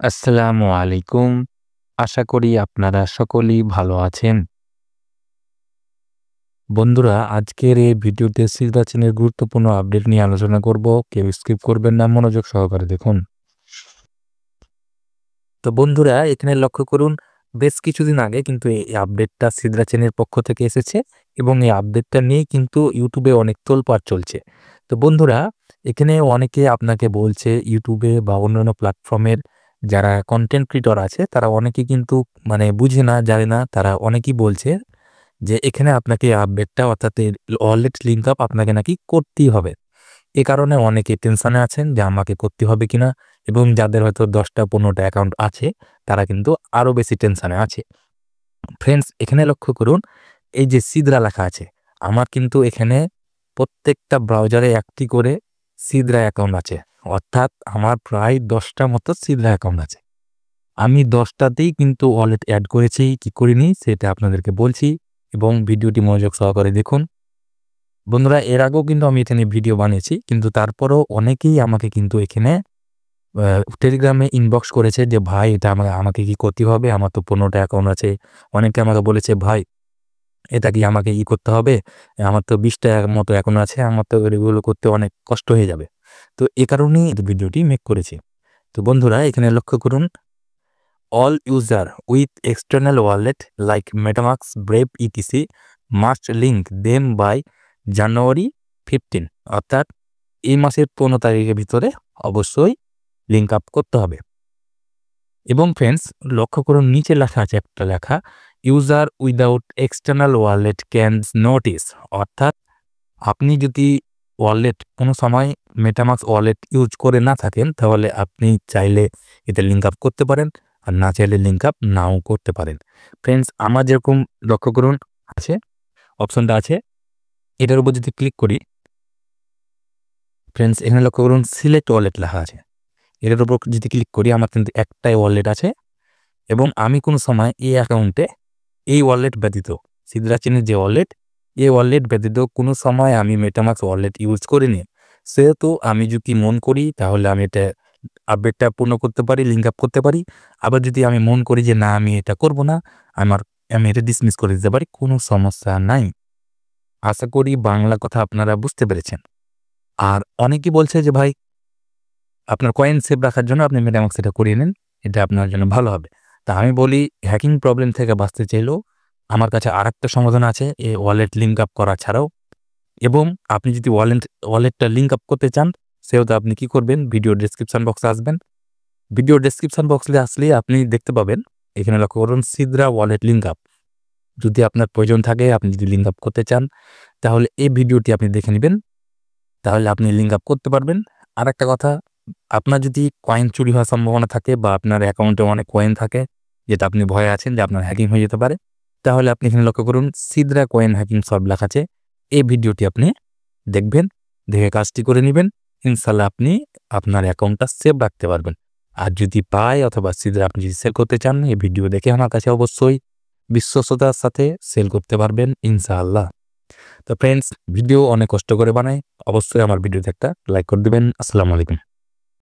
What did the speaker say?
আসসালামু আলাইকুম। আশা করি আপনারা সকলেই ভালো আছেন। বন্ধুরা, আজকের এই ভিডিওতে নির্বাচনের গুরুত্বপূর্ণ আপডেট নিয়ে আলোচনা করব। কেউ স্কিপ করবেন না, মনোযোগ সহকারে দেখুন। তো বন্ধুরা, এখানে লক্ষ্য করুন, বেশ কিছুদিন আগে কিন্তু এই আপডেটটা সিদ্রা চেনের পক্ষ থেকে এসেছে এবং এই আপডেটটা নিয়ে কিন্তু ইউটিউবে অনেক তোলপাড় চলছে। তো বন্ধুরা, এখানে অনেকে আপনাকে বলছে ইউটিউবে বা অন্যান্য প্ল্যাটফর্মের যারা কন্টেন্ট ক্রিয়েটর আছে তারা অনেকেই কিন্তু বুঝে না, জানে না, তারা অনেকেই বলছে যে এখানে আপনাকে আপডেটটা অর্থাৎ ওয়ালেট লিঙ্ক আপ আপনাকে নাকি করতেই হবে। এ কারণে অনেকে টেনশনে আছেন যে আমাকে করতে হবে কিনা, এবং যাদের হয়তো 10টা-15টা অ্যাকাউন্ট আছে তারা কিন্তু আরও বেশি টেনশনে আছে। ফ্রেন্ডস, এখানে লক্ষ্য করুন, এই যে সিদরা লেখা আছে, আমার কিন্তু এখানে প্রত্যেকটা ব্রাউজারে একটি করে সিদরা অ্যাকাউন্ট আছে। অর্থাৎ আমার প্রায় 10টা মতো সিদরা অ্যাকাউন্ট আছে। আমি 10টাতেই কিন্তু ওয়ালেট অ্যাড করেছি কি করিনি সেটা আপনাদেরকে বলছি, এবং ভিডিওটি মনোযোগ সহকারে দেখুন। বন্ধুরা, এর আগেও কিন্তু আমি এখানে ভিডিও বানিয়েছি, কিন্তু তারপরেও অনেকেই আমাকে কিন্তু এখানে টেলিগ্রামে ইনবক্স করেছে যে ভাই এটা আমাকে কি করতে হবে, আমার তো 15টা অ্যাকাউন্ট আছে। অনেকে আমাকে বলেছে ভাই এটা কি আমাকে করতে হবে, আমার তো 20টা মতো অ্যাকাউন্ট আছে, আমার তো এগুলো করতে অনেক কষ্ট হয়ে যাবে। তো এ কারণেই ভিডিওটি মেক করেছি। তো বন্ধুরা, এখানে লক্ষ্য করুন, all user with external wallet like MetaMask, Brave etc must link them by January 15, অর্থাৎ এই মাসের 15 তারিখের ভিতরে অবশ্যই লিঙ্ক আপ করতে হবে। এবং ফ্রেন্ডস, লক্ষ্য করুন, নিচে লেখা আছে একটা লেখা, user without external wallet can notice, অর্থাৎ আপনি যদি ওয়ালেট কোনো সময় মেটামাক্স ওয়ালেট ইউজ করে না থাকেন তাহলে আপনি চাইলে এতে লিঙ্ক আপ করতে পারেন, আর না চাইলে লিঙ্ক আপ নাও করতে পারেন। ফ্রেন্ডস, আমার যেরকম লক্ষ্য করুন আছে, অপশনটা আছে, এটার উপর যদি ক্লিক করি, ফ্রেন্ডস এখানে লক্ষ্য করুন সিলেক্ট ওয়ালেট লেখা আছে। এটার উপর যদি ক্লিক করি, আমার কিন্তু একটাই ওয়ালেট আছে, এবং আমি কোনো সময় এই অ্যাকাউন্টে এই ওয়ালেট ব্যতীত, সিদরা চেনের যে ওয়ালেট, এই ওয়ালেট ব্যতীত কোনো সময় আমি মেটামাক্স ওয়ালেট ইউজ করিনি। সেহেতু আমি যদি মন করি তাহলে আমি এটা আপডেটটা পূর্ণ করতে পারি, লিঙ্ক আপ করতে পারি। আবার যদি আমি মন করি যে না আমি এটা করব না, আমি এটা ডিসমিস করে দিতে পারি, কোনো সমস্যা নাই। আশা করি বাংলা কথা আপনারা বুঝতে পেরেছেন। আর অনেকেই বলছে যে ভাই আপনার কয়েন সেভ রাখার জন্য আপনি মেটামাক্স এটা করিয়ে নেন, এটা আপনার জন্য ভালো হবে। তা আমি বলি, হ্যাকিং প্রবলেম থেকে বাঁচতে চাইলেও আমার কাছে আরেকটা সমাধান আছে এই ওয়ালেট লিঙ্ক আপ করা ছাড়াও। এবং আপনি যদি ওয়ালেটটা লিঙ্ক আপ করতে চান, সেহেতু আপনি কি করবেন, ভিডিও ডেসক্রিপশন বক্সে আসবেন। ভিডিও ডেসক্রিপশন বক্সে আসলে আপনি দেখতে পাবেন, এখানে লক্ষ্য করুন সিদরা ওয়ালেট লিঙ্ক আপ। যদি আপনার প্রয়োজন থাকে, আপনি যদি লিঙ্ক আপ করতে চান, তাহলে এই ভিডিওটি আপনি দেখে নেবেন, তাহলে আপনি লিঙ্ক আপ করতে পারবেন। আর একটা কথা, আপনার যদি কয়েন চুরি হওয়ার সম্ভাবনা থাকে বা আপনার অ্যাকাউন্টে অনেক কয়েন থাকে যেটা আপনি ভয়ে আছেন যে আপনার হ্যাকিং হয়ে যেতে পারে, তাহলে আপনি এখানে লক্ষ্য করুন সিদরা কয়েন হ্যাকিং সলভ লেখা আছে। এই ভিডিওটি আপনি দেখবেন, দেখে কাজটি করে নেবেন, ইনশাল্লাহ আপনি আপনার অ্যাকাউন্টটা সেভ রাখতে পারবেন। আর যদি পাই অথবা সিদরা আপনি যদি সেল করতে চান, এই ভিডিও দেখে আমার কাছে অবশ্যই বিশ্বস্ততার সাথে সেল করতে পারবেন ইনশাআল্লাহ। তো ফ্রেন্ডস, ভিডিও অনেক কষ্ট করে বানাই, অবশ্যই আমার ভিডিওতে একটা লাইক করে দেবেন। আসসালামু আলাইকুম।